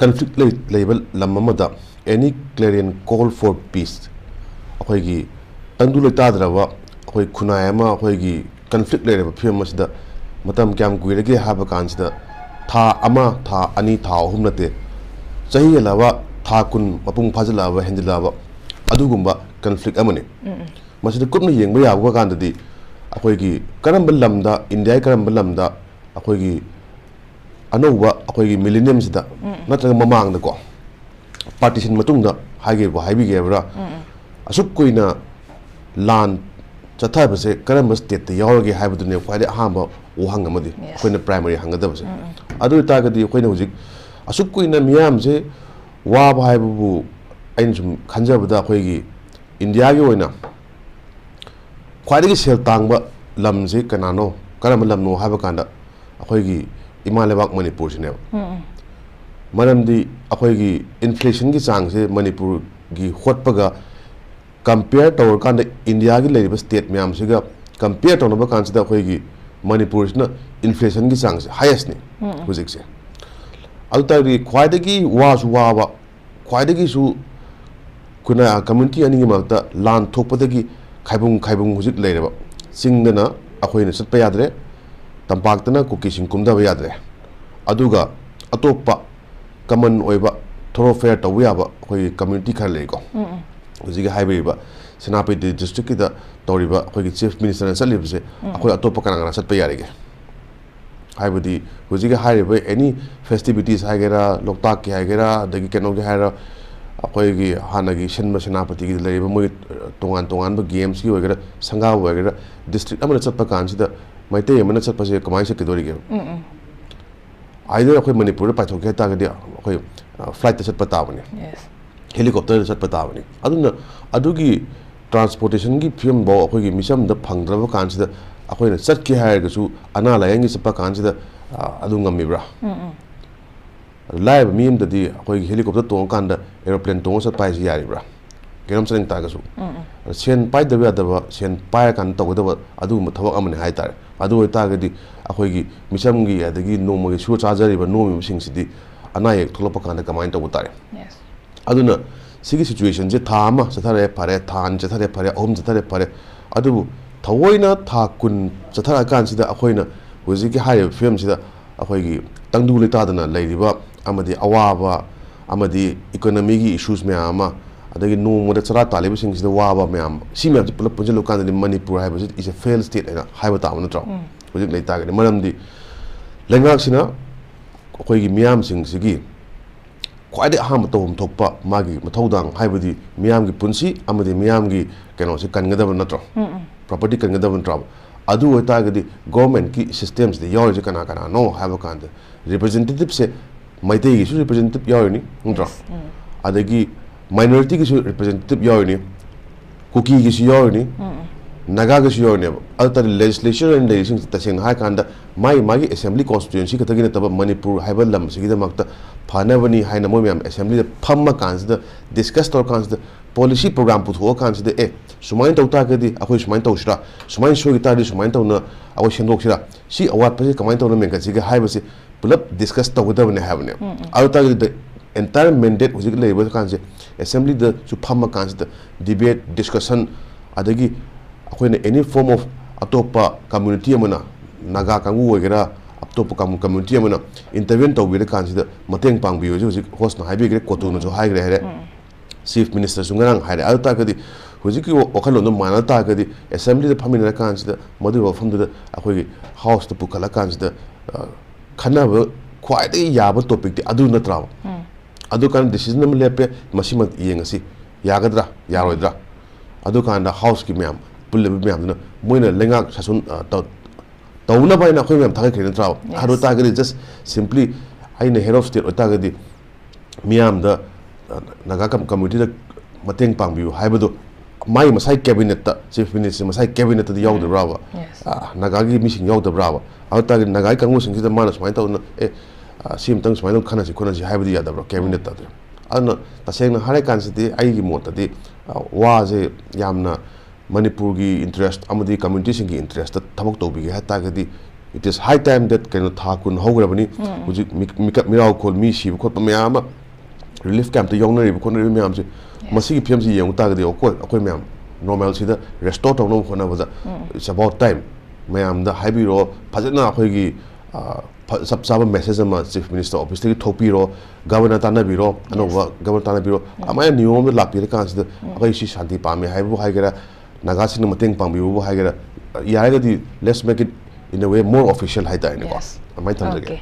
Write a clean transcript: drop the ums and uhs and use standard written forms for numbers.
conflict level lamamada any clarion call for peace akhoi tangdu le tadrawa akhoi khunayama akhoi conflict level firmasida matam kyam guirege haba kansida tha ama tha ani tha ahum nate chahi alawa tha kun mapung phajalawa henjalawa adugumba conflict amane masida kupna yengba yawa kandadi akhoi karamba lamda india karamba lamda akhoi anouba akhoi millennium sida natraga mamang da ko partition matungda haige ba haibige bra asuk koina lan chathabase karamba state ta yawrage haibudune khwaide ahamba uhang amadi koina primary hangadabase adu tagadi koina hujik asuk koina miyam se wa ba haibu ain sum khanjabada akhoi india gi oina khwaide sel tangba lamse kanano karamba lamno haiba kanda akhoi ima lebak manipur sine maramdi akhoi inflation gi chang se manipur gi hotpaga compare to kan india gi leriba state myam siga compare to no ba kan sida akhoi manipur na inflation gi chang se highest ni hujik se altari khwaidagi wa khwaidagi su kuna community ani gi makta lan thokpadagi khaibung hujik lereba singdana akhoi na satpa yadre tampaktana kukising kumda yadre aduga atopa common oiba thoroughfare tawiyaba khoi community khar leko ujiga highway senapati district da toriba khoi chief minister na salibse khoi atopa kana satpa yarege haibadi ujiga highway any festivities hagera loktak ki hagera dagi keno ki hara khoi gi hanagi shenma senapati gi leriba moi tongan ba games ki wagera sanga wagera district amana satpa kansida maite yamana satpase kamai se kidorige either akhoi manipur paithok ke ta gadi akhoi flight ta satpa tabani helicopter ta satpa tabani aduna adugi transportation gi film bo akhoi gi misam da phangdraba kansida akhoi na sat ki hair ga su ana layang gi satpa kansida adu ngamibra live meme da di akhoi helicopter tong kanda aeroplane tong satpa ji yaribra keram sering ta ga su sen pai da ba da sen pai kan to da adu mu thawak amane hai tar adu ta ga di akhoi gi misam gi adagi nomo gi su charger ba nomi sing sidi ana yek tholopa kan da kamain to utare yes aduna sigi situation je thama sathare pare than chathare pare om chathare pare adu thawoina tha kun chathara kan sida akhoi na hoji gi hai film sida akhoi gi tangdu le ta dana leiriba amadi awaba amadi economy gi issues me ama adagi nomo da chara talibu sing sida waba myam si myam pulap punjalo kan ni manipur hai bajit is a failed state ena hai bata amna tra hoji lei ta ga maram di lengak sina akhoi gi myam sing sigi khwaide aham to hom thokpa magi mathaudang haibadi miyam gi punsi amadi miyam gi keno se kangadaba natra property kangadaba natra adu eta gadi government ki systems de yor je kana no haba kanda representative se maite gi su representative yorni ntra adagi minority ki su representative yorni kuki gi su yorni naga gi su yorni alta legislature and legislation tasing ha kanda magi assembly constituency ka tagina taba manipur haibal lam sigida makta phanabani haina moyam assembly da phamma kansida discuss tor kansida policy program putho kansida sumain tawta gadi akhoi sumain tawsira sumain shogi tadi sumain tawna akhoi shendok sira si awat pase kamain tawna menga siga haibase pulap discuss tawdabane habne alta gadi entire mandate hujik leiba kanse assembly da su phamma kansida debate discussion adagi akhoi any form of atopa community amana naga kangu wagera atopa community amana intervene tawbira kansida mateng pangbiyo hujik host na haibigre kotu no jo haigre here chief minister sungarang haire alta gadi hujiki okhalo no mana ta gadi assembly da phamina kansida madu wafam da akhoi house da pukala kansida khana khwaide yaba topic ti adu natra adu kan decision am lepe masimat yengasi yagadra yaroidra adu kan da house ki myam pulle myam na moina lengak sasun tawna bai na khoi myam thang khin tra haro ta gadi just simply aina head of state ota gadi myam da naga community da mateng pangbiu haibado mai masai cabinet ta chief minister masai cabinet da yaw da brava naga gi missing yaw da brava ata gi naga kangu sing da manas mai ta sim tang smai no khana si khona si haibadi ya da bro cabinet ta ana taseng na hare kan si ai gi mot ta di wa je yamna manipur gi interest amadi community sing gi interest ta thabak to bi ha ta ga di it is high time that kind of tha kun hograbani hujik mikap mirau khol mi si khot pa mayam relief camp to yongnari khon ri mayam si masi ki phim si yong ta ga akoi mayam normal si da restore to no khona ba it's about time mayam da high biro phajana akoi gi sab sab message ma chief minister office ki thopi ro governor tana biro anova governor tana biro amaya niyom da lakpi ka si da akoi si shanti pami hai bu hai gara naga sin mateng pang bi bu hai gara ya ga di let's make it in a way more official hai ta ni ko amai tham jage